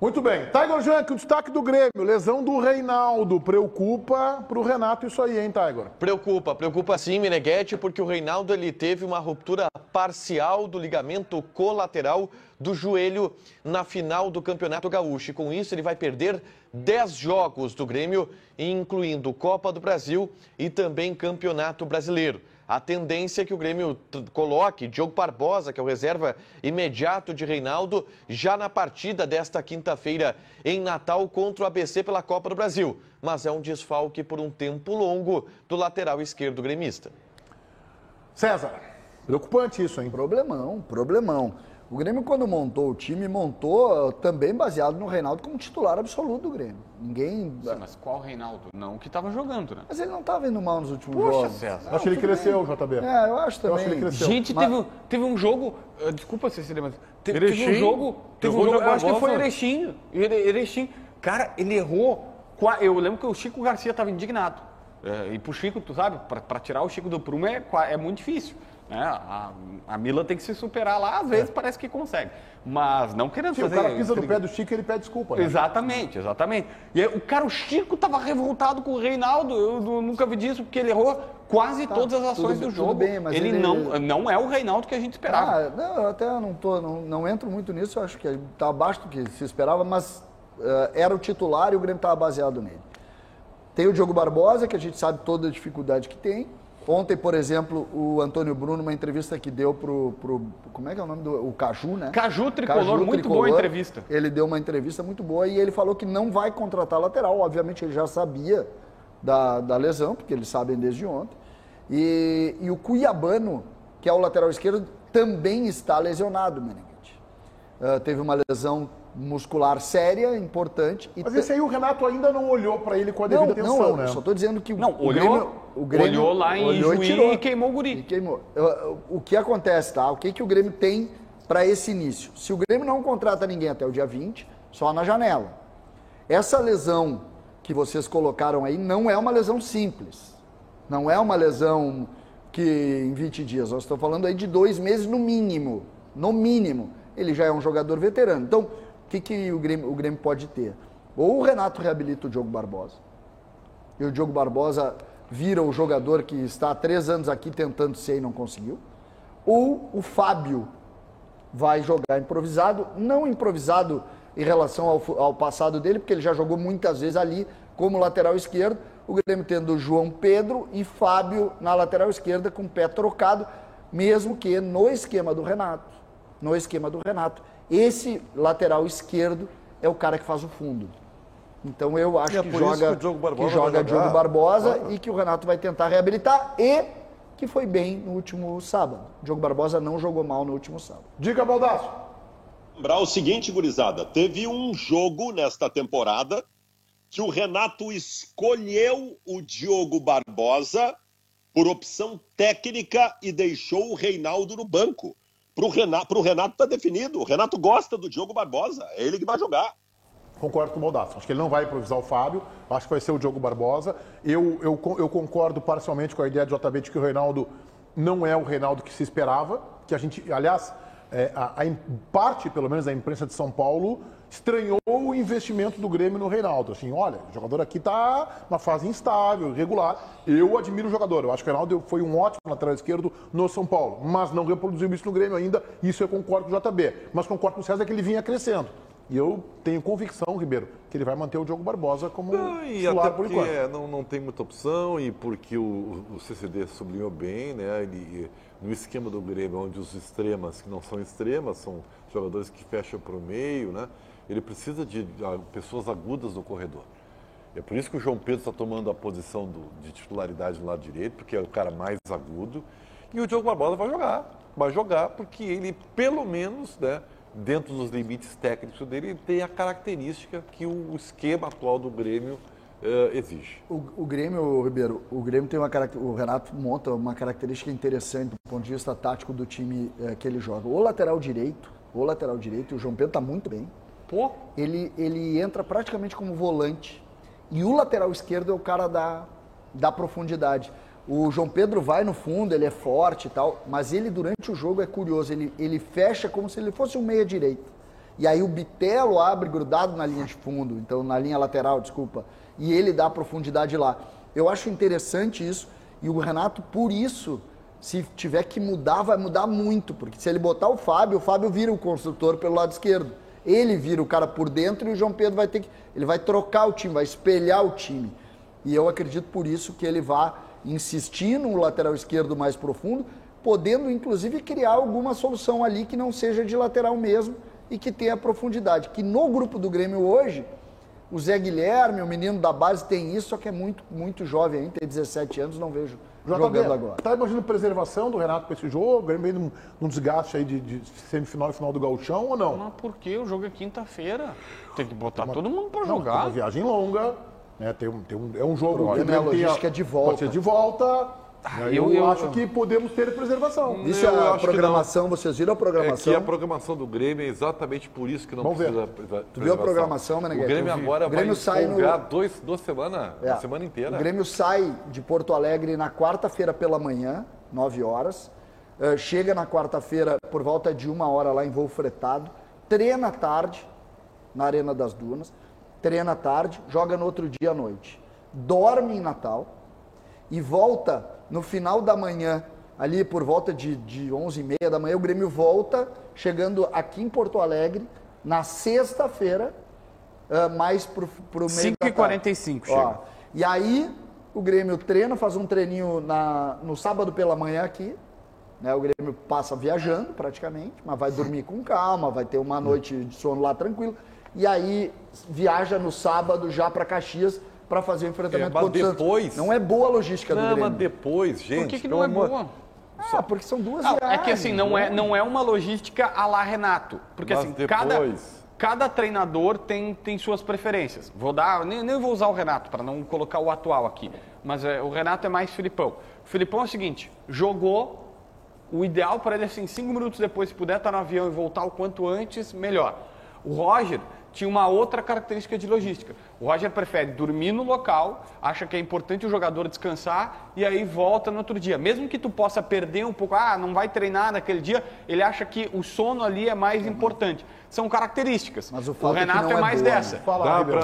Muito bem. Tiger Junk, o destaque do Grêmio. Lesão do Reinaldo. Preocupa pro Renato isso aí, hein, Tiger? Preocupa sim, Meneghetti, porque o Reinaldo ele teve uma ruptura parcial do ligamento colateral do joelho na final do Campeonato Gaúcho. E com isso ele vai perder 10 jogos do Grêmio, incluindo Copa do Brasil e também Campeonato Brasileiro. A tendência é que o Grêmio coloque Diogo Barbosa, que é o reserva imediato de Reinaldo, já na partida desta quinta-feira em Natal contra o ABC pela Copa do Brasil. Mas é um desfalque por um tempo longo do lateral esquerdo gremista. César, preocupante isso, hein? Problemão. O Grêmio, quando montou o time, montou também baseado no Reinaldo como titular absoluto do Grêmio. Ninguém... Sim, mas qual Reinaldo? Não, que estava jogando, né? Mas ele não estava indo mal nos últimos jogos. César. Acho que ele cresceu, JB. Eu acho também. Eu acho que ele cresceu. Gente, Mas... teve um jogo... Desculpa, Cecília, mas... Teve Erechim. um jogo... Eu acho que foi Erechim. Cara, ele errou... Eu lembro que o Chico Garcia estava indignado. E pro Chico, tu sabe, para tirar o Chico do prumo é muito difícil. A Mila tem que se superar lá, às vezes parece que consegue. Mas não querendo fazer... O cara pisa no pé do Chico e ele pede desculpa, né? Exatamente. E aí, o Chico tava revoltado com o Reinaldo. Eu nunca vi disso, porque ele errou quase todas as ações do jogo. Bem, mas ele não é o Reinaldo que a gente esperava. Eu até não entro muito nisso, eu acho que tá abaixo do que se esperava, mas era o titular e o Grêmio estava baseado nele. Tem o Diogo Barbosa, que a gente sabe toda a dificuldade que tem. Ontem, por exemplo, o Antônio Bruno, uma entrevista que deu pro como é que é o nome do... O Caju, né? Caju Tricolor, muito boa entrevista. Ele deu uma entrevista muito boa e ele falou que não vai contratar lateral. Obviamente, ele já sabia da lesão, porque eles sabem desde ontem. E o Cuiabano, que é o lateral esquerdo, também está lesionado, Meneghetti. Teve uma lesão muscular séria, importante. Mas esse aí o Renato ainda não olhou para ele com a devida atenção, né? Eu só estou dizendo que o Grêmio olhou lá em Juí e queimou o guri. O que acontece, tá? O que o Grêmio tem para esse início? Se o Grêmio não contrata ninguém até o dia 20, só na janela. Essa lesão que vocês colocaram aí não é uma lesão simples. Não é uma lesão que em 20 dias. Nós estamos falando aí de 2 meses no mínimo. No mínimo. Ele já é um jogador veterano. Então, o que o Grêmio pode ter? Ou o Renato reabilita o Diogo Barbosa, e o Diogo Barbosa vira o jogador que está há 3 anos aqui tentando ser e não conseguiu, ou o Fábio vai jogar improvisado, não improvisado em relação ao passado dele, porque ele já jogou muitas vezes ali como lateral esquerdo, o Grêmio tendo João Pedro e Fábio na lateral esquerda com o pé trocado, mesmo que no esquema do Renato. Esse lateral esquerdo é o cara que faz o fundo. Então eu acho que joga Diogo Barbosa e que o Renato vai tentar reabilitar e que foi bem no último sábado. Diogo Barbosa não jogou mal no último sábado. Diga, Baldasso. Lembrar o seguinte, gurizada, teve um jogo nesta temporada que o Renato escolheu o Diogo Barbosa por opção técnica e deixou o Reinaldo no banco. Pro Renato tá definido. O Renato gosta do Diogo Barbosa. É ele que vai jogar. Concordo com o Baldasso. Acho que ele não vai improvisar o Fábio. Acho que vai ser o Diogo Barbosa. Eu concordo parcialmente com a ideia de JB de que o Reinaldo não é o Reinaldo que se esperava. Que a gente, aliás, parte, pelo menos, da imprensa de São Paulo estranhou o investimento do Grêmio no Reinaldo. Assim, olha, o jogador aqui está numa fase instável, irregular. Eu admiro o jogador. Eu acho que o Reinaldo foi um ótimo lateral esquerdo no São Paulo, mas não reproduziu isso no Grêmio ainda. Isso eu concordo com o JB. Mas concordo com o César que ele vinha crescendo. E eu tenho convicção, Ribeiro, que ele vai manter o Diogo Barbosa como titular por enquanto. Não tem muita opção e porque o CCD sublinhou bem, né? No esquema do Grêmio, onde os extremas, que não são extremas, são jogadores que fecham para o meio, né? Ele precisa de pessoas agudas no corredor. É por isso que o João Pedro está tomando a posição de titularidade no lado direito, porque é o cara mais agudo. E o Diogo Barbosa vai jogar porque ele, pelo menos, né, dentro dos limites técnicos dele, ele tem a característica que o esquema atual do Grêmio exige. O Grêmio, Ribeiro, tem o Renato monta uma característica interessante do ponto de vista tático do time que ele joga. O lateral direito, o João Pedro está muito bem. Pô. Ele entra praticamente como volante. E o lateral esquerdo é o cara da profundidade. O João Pedro vai no fundo, ele é forte e tal, mas ele durante o jogo é curioso, ele fecha como se ele fosse um meia-direita. E aí o Bitelo abre grudado na linha de fundo, então na linha lateral, desculpa, e ele dá profundidade lá. Eu acho interessante isso, e o Renato, por isso, se tiver que mudar, vai mudar muito, porque se ele botar o Fábio vira o construtor pelo lado esquerdo. Ele vira o cara por dentro e o João Pedro vai ter que... Ele vai trocar o time, vai espelhar o time. E eu acredito por isso que ele vai insistir no lateral esquerdo mais profundo, podendo inclusive criar alguma solução ali que não seja de lateral mesmo e que tenha profundidade. Que no grupo do Grêmio hoje, o Zé Guilherme, o menino da base, tem isso, só que é muito, muito jovem ainda, tem 17 anos, não vejo jogando agora. Tá imaginando preservação do Renato para esse jogo? O Grêmio meio num desgaste aí de semifinal e final do Gauchão ou não? Mas por quê? O jogo é quinta-feira. Tem que botar todo mundo para jogar. Uma viagem longa, né? É um jogo que a logística é de volta. Pode ser de volta. Eu acho que podemos ter preservação. Isso é a programação, vocês viram a programação? É que a programação do Grêmio é exatamente por isso que não precisa preservação. Tu viu a programação, Meneghete? O Grêmio agora vai folgar duas semanas, a semana inteira. O Grêmio sai de Porto Alegre na quarta-feira pela manhã, 9 horas, chega na quarta-feira por volta de 1 hora lá em voo fretado, treina à tarde na Arena das Dunas, treina à tarde, joga no outro dia à noite, dorme em Natal e volta no final da manhã, ali por volta de 11h30 da manhã, o Grêmio volta, chegando aqui em Porto Alegre, na sexta-feira, mais pro meio da tarde. 5h45 chega. E aí, o Grêmio treina, faz um treininho no sábado pela manhã aqui, né? O Grêmio passa viajando praticamente, mas vai dormir com calma, vai ter uma noite de sono lá tranquilo, e aí viaja no sábado já para Caxias, para fazer o enfrentamento contra o Santos. Não é boa a logística do Grêmio. Não, mas depois, gente... Por que não é boa? Porque são duas viagens. É que assim, não é uma logística à la Renato. Porque mas assim, depois... cada treinador tem suas preferências. Nem vou usar o Renato, para não colocar o atual aqui. Mas o Renato é mais Filipão. O Filipão é o seguinte, jogou, o ideal para ele é assim, 5 minutos depois, se puder estar no avião e voltar o quanto antes, melhor. O Roger tinha uma outra característica de logística. O Roger prefere dormir no local, acha que é importante o jogador descansar e aí volta no outro dia. Mesmo que tu possa perder um pouco, não vai treinar naquele dia, ele acha que o sono ali é mais importante. São características. Mas o Renato é mais boa, dessa. Né?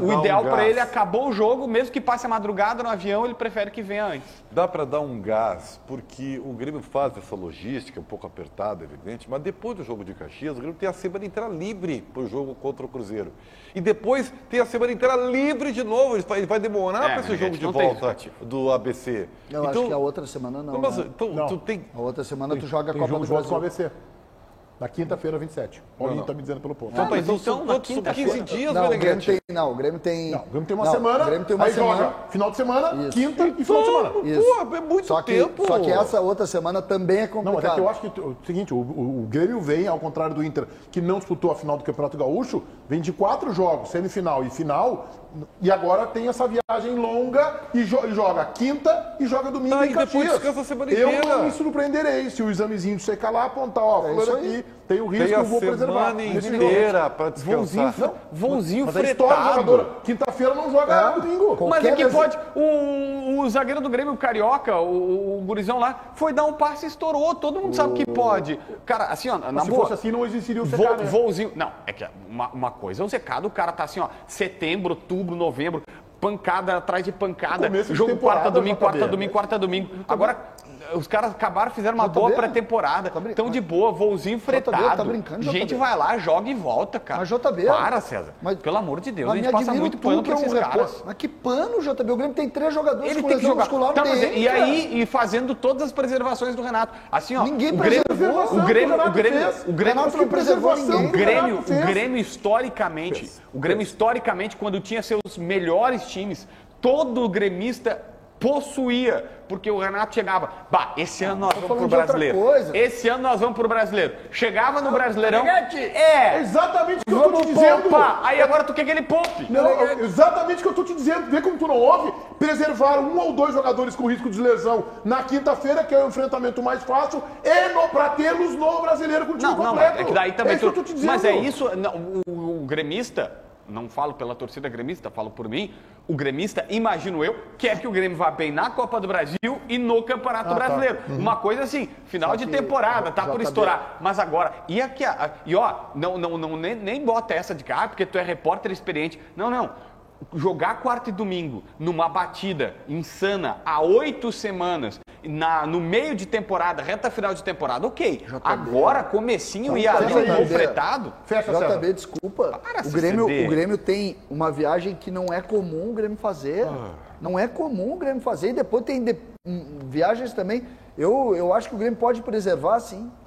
O ideal para ele, acabou o jogo, mesmo que passe a madrugada no avião, ele prefere que venha antes. Dá para dar um gás, porque o Grêmio faz essa logística um pouco apertada, evidente, mas depois do jogo de Caxias, o Grêmio tem a semana inteira livre para o jogo contra o Cruzeiro. E depois tem a semana inteira livre de novo. Ele vai demorar para esse jogo de volta do ABC. Eu acho que a outra semana não. Mas, né? então, tu tem... A outra semana tu joga a Copa do Brasil Brasil. com o ABC. Na quinta-feira, 27. O Paulinho está me dizendo pelo ponto. Então são 15 dias, não, Meneghete. O Grêmio tem... Não, o Grêmio tem uma semana, o Grêmio tem uma aí semana. joga final de semana, Isso. quinta e final de semana. Isso. Pô, é muito Só que essa outra semana também é complicado. Não, mas é que eu acho que o seguinte, o Grêmio vem, ao contrário do Inter, que não disputou a final do Campeonato Gaúcho, vem de 4 jogos, semifinal e final, e agora tem essa viagem longa e joga quinta e joga domingo em e depois Caxias. descansa a semana Eu inteira. não me surpreenderei se o examezinho checar lá, apontar, fulano aqui, tem o risco, tem a eu vou preservar. semana inteira para descansar. Vãozinho Mas a história do fretado. jogador, quinta-feira não joga domingo. Mas é que pode. O zagueiro do Grêmio, o Carioca, o gurizão lá, foi dar um passe e estourou. Todo mundo sabe que pode. Cara, assim, ó, na Se boa. fosse assim, não existiria o CK, né? Voozinho. Não, é que uma coisa é o secado, o cara tá assim, ó, setembro, outubro, novembro, pancada atrás de pancada. Jogo quarta, domingo. Agora, os caras acabaram, fizeram uma boa pré-temporada. Estão de boa, voozinho fretado. Tá brincando, gente vai lá, joga e volta, cara. Mas JB... Para, César. Mas, pelo amor de Deus, a gente passa muito pano pra esses caras. Mas que pano, JB? O Grêmio tem 3 jogadores Ele com tem que lesão jogar. muscular. Tá, e aí, e fazendo todas as preservações do Renato. Assim, ó, Ninguém o Grêmio não preservou ninguém. O Grêmio historicamente, quando tinha seus melhores times, todo gremista possuía, porque o Renato chegava, esse ano nós vamos pro Brasileiro. Esse ano nós vamos pro Brasileiro. Chegava no Brasileirão, exatamente o que eu tô te dizendo. Poupar. Aí agora tu quer que ele poupe. Não, exatamente o que eu tô te dizendo. Vê como tu não ouve. Preservar 1 ou 2 jogadores com risco de lesão na quinta-feira, que é o enfrentamento mais fácil, pra tê-los no Brasileiro com o time completo. É que daí também isso que eu tô te dizendo. Mas é isso, o gremista, não falo pela torcida gremista, falo por mim, o gremista, imagino eu, quer que o Grêmio vá bem na Copa do Brasil e no Campeonato Brasileiro. Uma coisa assim, final de temporada, tá por estourar. Mas agora, nem bota essa de cá, porque tu é repórter experiente. Não. Jogar quarta e domingo numa batida insana há 8 semanas, no meio de temporada, reta final de temporada, ok. JB, agora, comecinho e ali um fretado. Fecha, JB, desculpa. O Grêmio tem uma viagem que não é comum o Grêmio fazer. Não é comum o Grêmio fazer. E depois tem viagens também. Eu acho que o Grêmio pode preservar, sim.